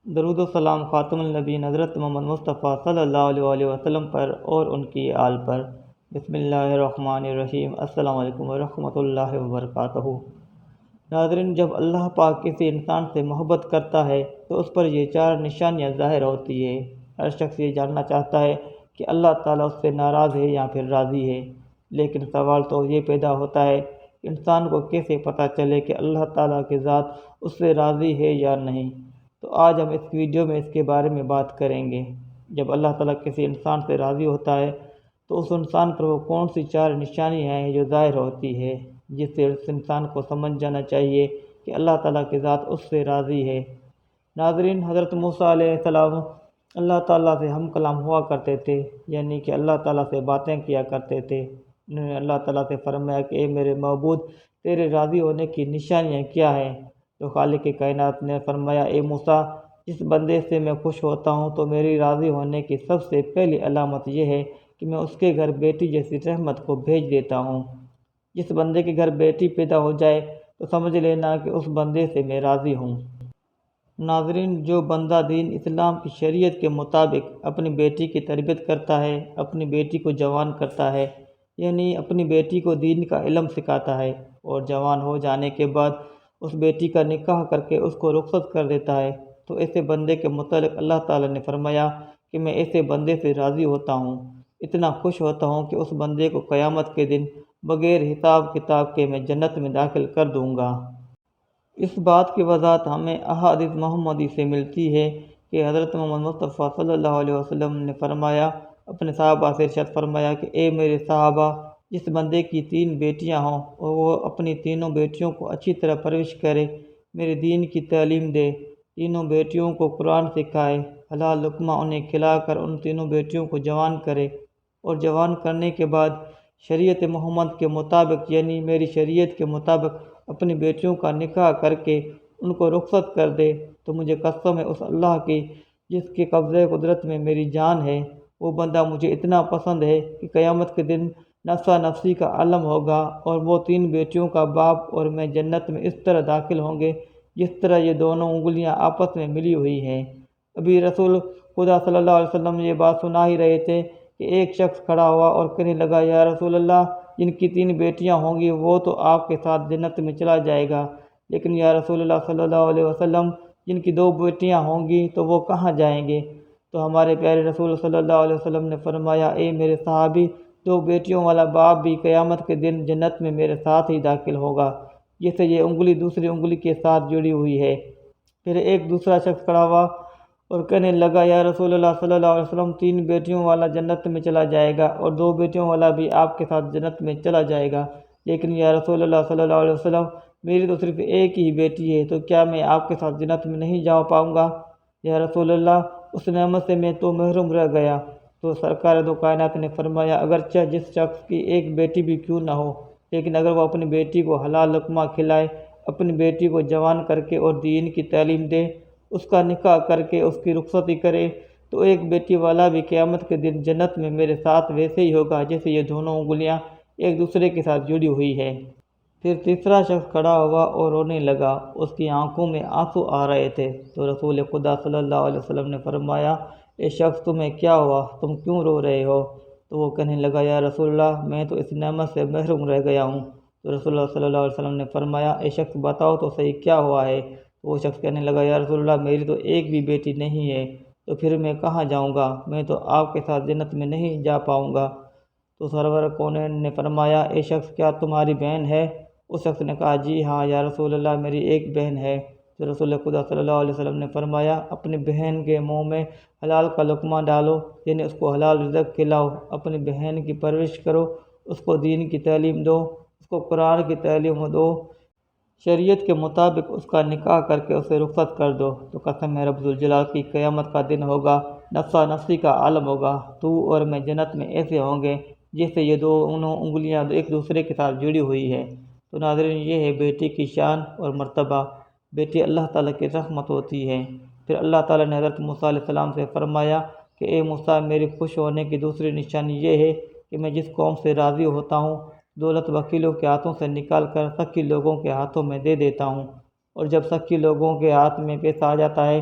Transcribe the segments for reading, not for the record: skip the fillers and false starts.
درود و سلام خاتم النبیین حضرت محمد مصطفیٰ صلی اللہ علیہ وسلم پر اور ان کی آل پر۔ بسم اللہ الرحمن الرحیم۔ السلام علیکم ورحمۃ اللہ وبرکاتہ۔ ناظرین، جب اللہ پاک کسی انسان سے محبت کرتا ہے تو اس پر یہ 4 نشانیاں ظاہر ہوتی ہے۔ ہر شخص یہ جاننا چاہتا ہے کہ اللہ تعالیٰ اس سے ناراض ہے یا پھر راضی ہے، لیکن سوال تو یہ پیدا ہوتا ہے کہ انسان کو کیسے پتہ چلے کہ اللہ تعالیٰ کی ذات اس سے راضی ہے یا نہیں۔ تو آج ہم اس ویڈیو میں اس کے بارے میں بات کریں گے۔ جب اللہ تعالیٰ کسی انسان سے راضی ہوتا ہے تو اس انسان پر وہ کون سی 4 نشانی ہیں جو ظاہر ہوتی ہے، جس سے اس انسان کو سمجھ جانا چاہیے کہ اللہ تعالیٰ کی ذات اس سے راضی ہے۔ ناظرین، حضرت موسیٰ علیہ السلام اللہ تعالیٰ سے ہم کلام ہوا کرتے تھے، یعنی کہ اللہ تعالیٰ سے باتیں کیا کرتے تھے۔ انہوں نے اللہ تعالیٰ سے فرمایا کہ اے میرے معبود، تیرے راضی ہونے کی نشانیاں کیا ہیں؟ تو خالق کائنات نے فرمایا، اے موسیٰ، جس بندے سے میں خوش ہوتا ہوں تو میری راضی ہونے کی سب سے پہلی علامت یہ ہے کہ میں اس کے گھر بیٹی جیسی رحمت کو بھیج دیتا ہوں۔ جس بندے کے گھر بیٹی پیدا ہو جائے تو سمجھ لینا کہ اس بندے سے میں راضی ہوں۔ ناظرین، جو بندہ دین اسلام کی شریعت کے مطابق اپنی بیٹی کی تربیت کرتا ہے، اپنی بیٹی کو جوان کرتا ہے، یعنی اپنی بیٹی کو دین کا علم سکھاتا ہے، اور جوان ہو جانے کے بعد اس بیٹی کا نکاح کر کے اس کو رخصت کر دیتا ہے، تو ایسے بندے کے متعلق اللہ تعالیٰ نے فرمایا کہ میں ایسے بندے سے راضی ہوتا ہوں، اتنا خوش ہوتا ہوں کہ اس بندے کو قیامت کے دن بغیر حساب کتاب کے میں جنت میں داخل کر دوں گا۔ اس بات کی وضاحت ہمیں احادیث محمدی سے ملتی ہے کہ حضرت محمد مصطفیٰ صلی اللہ علیہ وسلم نے فرمایا، اپنے صحابہ سے ارشاد فرمایا کہ اے میرے صحابہ، جس بندے کی 3 بیٹیاں ہوں اور وہ اپنی تینوں بیٹیوں کو اچھی طرح پرورش کرے، میرے دین کی تعلیم دے، تینوں بیٹیوں کو قرآن سکھائے، حلال لقمہ انہیں کھلا کر ان تینوں بیٹیوں کو جوان کرے، اور جوان کرنے کے بعد شریعت محمد کے مطابق، یعنی میری شریعت کے مطابق اپنی بیٹیوں کا نکاح کر کے ان کو رخصت کر دے، تو مجھے قسم ہے اس اللہ کی جس کے قبضۂ قدرت میں میری جان ہے، وہ بندہ مجھے اتنا پسند ہے کہ قیامت کے دن نفسا نفسی کا عالم ہوگا، اور وہ 3 بیٹیوں کا باپ اور میں جنت میں اس طرح داخل ہوں گے جس طرح یہ دونوں انگلیاں آپس میں ملی ہوئی ہیں۔ ابھی رسول خدا صلی اللہ علیہ وسلم یہ بات سنا ہی رہے تھے کہ ایک شخص کھڑا ہوا اور کہنے لگا، یا رسول اللہ، جن کی 3 بیٹیاں ہوں گی وہ تو آپ کے ساتھ جنت میں چلا جائے گا، لیکن یا رسول اللہ صلی اللہ علیہ وسلم، جن کی 2 بیٹیاں ہوں گی تو وہ کہاں جائیں گے؟ تو ہمارے پیارے رسول صلی اللہ علیہ وسلم نے فرمایا، اے میرے صحابی، 2 بیٹیوں والا باپ بھی قیامت کے دن جنت میں میرے ساتھ ہی داخل ہوگا، جیسے یہ انگلی دوسری انگلی کے ساتھ جڑی ہوئی ہے۔ پھر ایک دوسرا شخص کھڑا ہوا اور کہنے لگا، یا رسول اللہ صلی اللہ علیہ وسلم، 3 بیٹیوں والا جنت میں چلا جائے گا اور 2 بیٹیوں والا بھی آپ کے ساتھ جنت میں چلا جائے گا، لیکن یا رسول اللہ صلی اللہ علیہ وسلم، میری تو صرف ایک ہی بیٹی ہے، تو کیا میں آپ کے ساتھ جنت میں نہیں جا پاؤں گا؟ یا رسول اللہ، اس نعمت سے میں تو محروم رہ گیا۔ تو سرکار دو کائنات نے فرمایا، اگرچہ جس شخص کی ایک بیٹی بھی کیوں نہ ہو، لیکن اگر وہ اپنی بیٹی کو حلال لقمہ کھلائے، اپنی بیٹی کو جوان کر کے اور دین کی تعلیم دے، اس کا نکاح کر کے اس کی رخصتی کرے، تو ایک بیٹی والا بھی قیامت کے دن جنت میں میرے ساتھ ویسے ہی ہوگا جیسے یہ دونوں انگلیاں ایک دوسرے کے ساتھ جڑی ہوئی ہے۔ پھر تیسرا شخص کھڑا ہوا اور رونے لگا، اس کی آنکھوں میں آنسو آ رہے تھے، تو رسول خدا صلی اللہ علیہ وسلم نے فرمایا، اے شخص، تمہیں کیا ہوا؟ تم کیوں رو رہے ہو؟ تو وہ کہنے لگا، یا رسول اللہ، میں تو اس نعمت سے محروم رہ گیا ہوں۔ تو رسول اللہ صلی اللہ علیہ وسلم نے فرمایا، اے شخص، بتاؤ تو صحیح کیا ہوا ہے؟ تو وہ شخص کہنے لگا، یا رسول اللہ، میری تو ایک بھی بیٹی نہیں ہے، تو پھر میں کہاں جاؤں گا؟ میں تو آپ کے ساتھ جنت میں نہیں جا پاؤں گا۔ تو سرور کونین نے فرمایا، اے شخص، کیا تمہاری بہن ہے؟ اس شخص نے کہا، جی ہاں یا رسول اللہ، میری ایک بہن ہے۔ تو رسول خدا صلی اللہ علیہ وسلم نے فرمایا، اپنی بہن کے منہ میں حلال کا لقمہ ڈالو، یعنی اس کو حلال رزق کھلاؤ، اپنی بہن کی پرورش کرو، اس کو دین کی تعلیم دو، اس کو قرآن کی تعلیم دو، شریعت کے مطابق اس کا نکاح کر کے اسے رخصت کر دو، تو قسم ہے رب ذوالجلال کی، قیامت کا دن ہوگا، نفسا نفسی کا عالم ہوگا، تو اور میں جنت میں ایسے ہوں گے جیسے یہ دونوں انگلیاں ایک دوسرے کے ساتھ جڑی ہوئی ہے۔ تو ناظرین، یہ ہے بیٹی کی شان اور مرتبہ۔ بیٹی اللہ تعالیٰ کی رحمت ہوتی ہے۔ پھر اللہ تعالیٰ نے حضرت موسیٰ علیہ السلام سے فرمایا کہ اے موسیٰ، میری خوش ہونے کی دوسری نشانی یہ ہے کہ میں جس قوم سے راضی ہوتا ہوں، دولت وکیلوں کے ہاتھوں سے نکال کر سکی لوگوں کے ہاتھوں میں دے دیتا ہوں، اور جب سکی لوگوں کے ہاتھ میں پیسہ آ جاتا ہے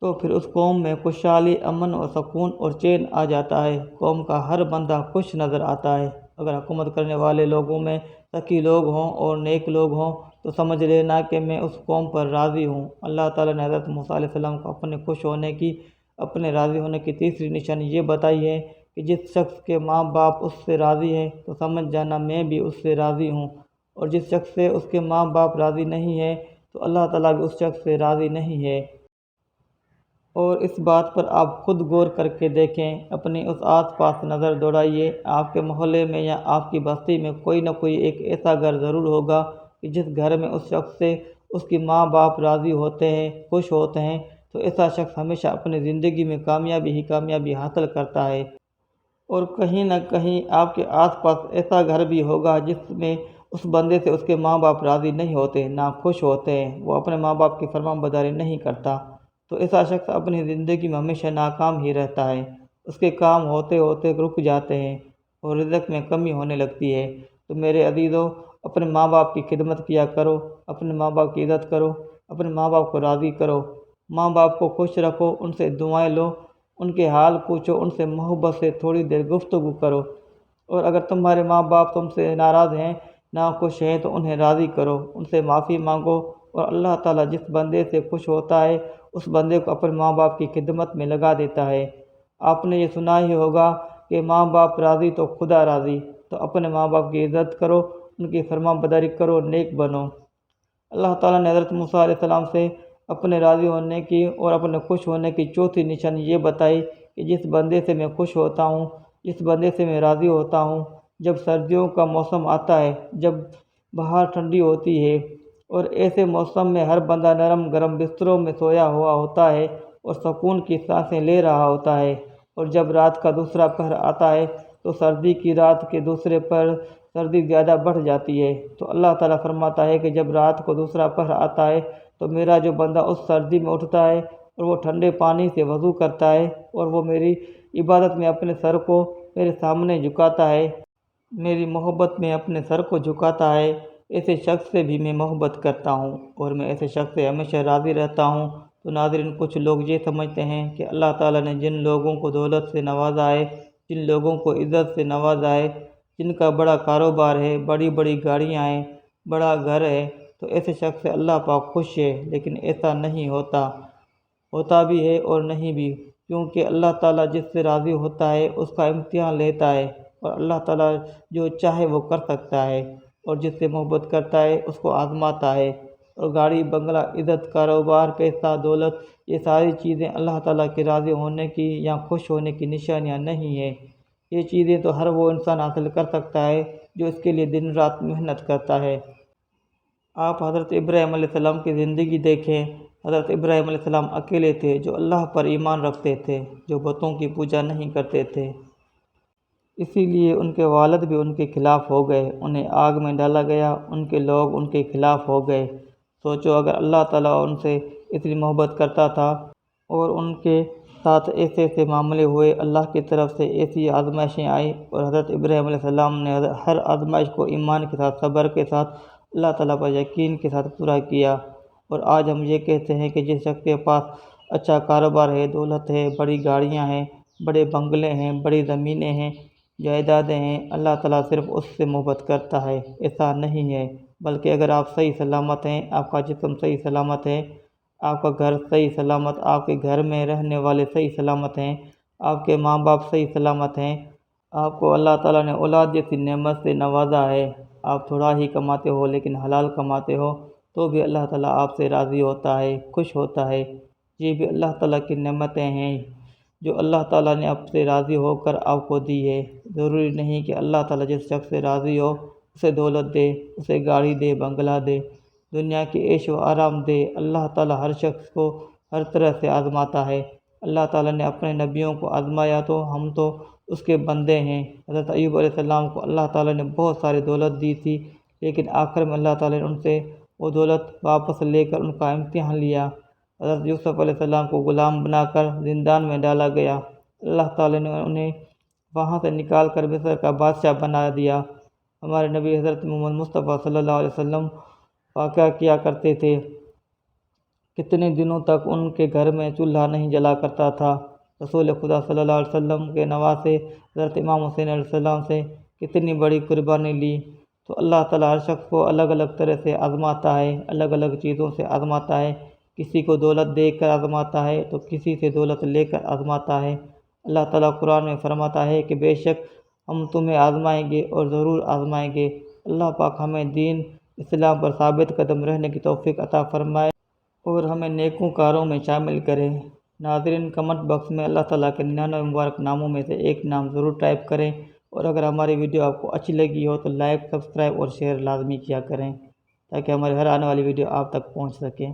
تو پھر اس قوم میں خوشحالی، امن اور سکون اور چین آ جاتا ہے۔ قوم کا ہر بندہ خوش نظر آتا ہے۔ اگر حکومت کرنے والے لوگوں میں تقی لوگ ہوں اور نیک لوگ ہوں تو سمجھ لینا کہ میں اس قوم پر راضی ہوں۔ اللہ تعالیٰ نے حضرت موسیٰ علیہ السلام کو اپنے خوش ہونے کی، اپنے راضی ہونے کی تیسری نشانی یہ بتائی ہے کہ جس شخص کے ماں باپ اس سے راضی ہیں تو سمجھ جانا میں بھی اس سے راضی ہوں، اور جس شخص سے اس کے ماں باپ راضی نہیں ہیں تو اللہ تعالیٰ بھی اس شخص سے راضی نہیں ہے۔ اور اس بات پر آپ خود غور کر کے دیکھیں، اپنی اس آس پاس نظر دوڑائیے، آپ کے محلے میں یا آپ کی بستی میں کوئی نہ کوئی ایک ایسا گھر ضرور ہوگا کہ جس گھر میں اس شخص سے اس کی ماں باپ راضی ہوتے ہیں، خوش ہوتے ہیں، تو ایسا شخص ہمیشہ اپنی زندگی میں کامیابی ہی کامیابی حاصل کرتا ہے۔ اور کہیں نہ کہیں آپ کے آس پاس ایسا گھر بھی ہوگا جس میں اس بندے سے اس کے ماں باپ راضی نہیں ہوتے، نہ خوش ہوتے ہیں، وہ اپنے ماں باپ کی فرمان برداری نہیں کرتا، تو ایسا شخص اپنی زندگی میں ہمیشہ ناکام ہی رہتا ہے۔ اس کے کام ہوتے ہوتے رک جاتے ہیں اور رزق میں کمی ہونے لگتی ہے۔ تو میرے عزیزو، اپنے ماں باپ کی خدمت کیا کرو، اپنے ماں باپ کی عزت کرو، اپنے ماں باپ کو راضی کرو، ماں باپ کو خوش رکھو، ان سے دعائیں لو، ان کے حال پوچھو، ان سے محبت سے تھوڑی دیر گفتگو کرو، اور اگر تمہارے ماں باپ تم سے ناراض ہیں، ناخوش ہیں، تو انہیں راضی کرو، ان سے معافی مانگو، اور اللہ تعالیٰ جس بندے سے خوش ہوتا ہے اس بندے کو اپنے ماں باپ کی خدمت میں لگا دیتا ہے۔ آپ نے یہ سنا ہی ہوگا کہ ماں باپ راضی تو خدا راضی، تو اپنے ماں باپ کی عزت کرو، ان کی فرمان برداری کرو، نیک بنو۔ اللہ تعالیٰ نے حضرت موسیٰ علیہ السلام سے اپنے راضی ہونے کی اور اپنے خوش ہونے کی چوتھی نشانی یہ بتائی کہ جس بندے سے میں خوش ہوتا ہوں، جس بندے سے میں راضی ہوتا ہوں، جب سردیوں کا موسم آتا ہے، جب بہار ٹھنڈی ہوتی ہے، اور ایسے موسم میں ہر بندہ نرم گرم بستروں میں سویا ہوا ہوتا ہے اور سکون کی سانسیں لے رہا ہوتا ہے، اور جب رات کا دوسرا پہر آتا ہے تو سردی کی رات کے دوسرے پر سردی زیادہ بڑھ جاتی ہے، تو اللہ تعالیٰ فرماتا ہے کہ جب رات کو دوسرا پہر آتا ہے تو میرا جو بندہ اس سردی میں اٹھتا ہے اور وہ ٹھنڈے پانی سے وضو کرتا ہے اور وہ میری عبادت میں اپنے سر کو میرے سامنے جھکاتا ہے، میری محبت میں اپنے سر کو جھکاتا ہے، ایسے شخص سے بھی میں محبت کرتا ہوں اور میں ایسے شخص سے ہمیشہ راضی رہتا ہوں۔ تو ناظرین، کچھ لوگ یہ سمجھتے ہیں کہ اللہ تعالیٰ نے جن لوگوں کو دولت سے نوازا ہے، جن لوگوں کو عزت سے نوازا ہے، جن کا بڑا کاروبار ہے، بڑی بڑی گاڑیاں ہیں، بڑا گھر ہے، تو ایسے شخص سے اللہ پاک خوش ہے، لیکن ایسا نہیں ہوتا بھی ہے اور نہیں بھی، کیونکہ اللہ تعالیٰ جس سے راضی ہوتا ہے اس کا امتحان لیتا ہے، اور اللہ تعالیٰ جو چاہے وہ کر سکتا ہے، اور جس سے محبت کرتا ہے اس کو آزماتا ہے۔ اور گاڑی، بنگلہ، عزت، کاروبار، پیسہ، دولت، یہ ساری چیزیں اللہ تعالیٰ کے راضی ہونے کی یا خوش ہونے کی نشانیاں نہیں ہیں۔ یہ چیزیں تو ہر وہ انسان حاصل کر سکتا ہے جو اس کے لیے دن رات محنت کرتا ہے۔ آپ حضرت ابراہیم علیہ السلام کی زندگی دیکھیں۔ حضرت ابراہیم علیہ السلام اکیلے تھے جو اللہ پر ایمان رکھتے تھے، جو بتوں کی پوجا نہیں کرتے تھے، اسی لیے ان کے والد بھی ان کے خلاف ہو گئے، انہیں آگ میں ڈالا گیا، ان کے لوگ ان کے خلاف ہو گئے۔ سوچو، اگر اللہ تعالیٰ ان سے اتنی محبت کرتا تھا اور ان کے ساتھ ایسے ایسے معاملے ہوئے، اللہ کی طرف سے ایسی آزمائشیں آئیں، اور حضرت ابراہیم علیہ السلام نے ہر آزمائش کو ایمان کے ساتھ، صبر کے ساتھ، اللہ تعالیٰ پر یقین کے ساتھ پورا کیا۔ اور آج ہم یہ کہتے ہیں کہ جس شخص کے پاس اچھا کاروبار ہے، دولت ہے، بڑی گاڑیاں ہیں، بڑے بنگلے ہیں، بڑی زمینیں ہیں، جائیدادیں ہیں، اللہ تعالیٰ صرف اس سے محبت کرتا ہے، ایسا نہیں ہے۔ بلکہ اگر آپ صحیح سلامت ہیں، آپ کا جسم صحیح سلامت ہے، آپ کا گھر صحیح سلامت، آپ کے گھر میں رہنے والے صحیح سلامت ہیں، آپ کے ماں باپ صحیح سلامت ہیں، آپ کو اللہ تعالیٰ نے اولاد جیسی نعمت سے نوازا ہے، آپ تھوڑا ہی کماتے ہو لیکن حلال کماتے ہو، تو بھی اللہ تعالیٰ آپ سے راضی ہوتا ہے، خوش ہوتا ہے۔ یہ بھی اللہ تعالیٰ کی نعمتیں ہیں جو اللہ تعالیٰ نے آپ سے راضی ہو کر آپ کو دی ہے۔ ضروری نہیں کہ اللہ تعالیٰ جس شخص سے راضی ہو اسے دولت دے، اسے گاڑی دے، بنگلہ دے، دنیا کی عیش و آرام دے۔ اللہ تعالیٰ ہر شخص کو ہر طرح سے آزماتا ہے۔ اللہ تعالیٰ نے اپنے نبیوں کو آزمایا تو ہم تو اس کے بندے ہیں۔ حضرت ایوب علیہ السلام کو اللہ تعالیٰ نے بہت ساری دولت دی تھی، لیکن آخر میں اللہ تعالیٰ نے ان سے وہ دولت واپس لے کر ان کا امتحان لیا۔ حضرت یوسف علیہ السلام کو غلام بنا کر زندان میں ڈالا گیا، اللہ تعالیٰ نے انہیں وہاں سے نکال کر مصر کا بادشاہ بنا دیا۔ ہمارے نبی حضرت محمد مصطفیٰ صلی اللہ علیہ وسلم واقعہ کیا کرتے تھے کتنے دنوں تک ان کے گھر میں چولہا نہیں جلا کرتا تھا۔ رسول خدا صلی اللہ علیہ وسلم کے نواسے حضرت امام حسین علیہ السلام سے کتنی بڑی قربانی لی۔ تو اللہ تعالیٰ ہر شخص کو الگ الگ طرح سے آزماتا ہے، الگ الگ چیزوں سے آزماتا ہے۔ کسی کو دولت دے کر آزماتا ہے تو کسی سے دولت لے کر آزماتا ہے۔ اللہ تعالیٰ قرآن میں فرماتا ہے کہ بے شک ہم تمہیں آزمائیں گے اور ضرور آزمائیں گے۔ اللہ پاک ہمیں دین اسلام پر ثابت قدم رہنے کی توفیق عطا فرمائے اور ہمیں نیکوں کاروں میں شامل کرے۔ ناظرین، کمنٹ باکس میں اللہ تعالیٰ کے 99 مبارک ناموں میں سے ایک نام ضرور ٹائپ کریں، اور اگر ہماری ویڈیو آپ کو اچھی لگی ہو تو لائک، سبسکرائب اور شیئر لازمی کیا کریں تاکہ ہماری ہر آنے والی ویڈیو آپ تک پہنچ سکے۔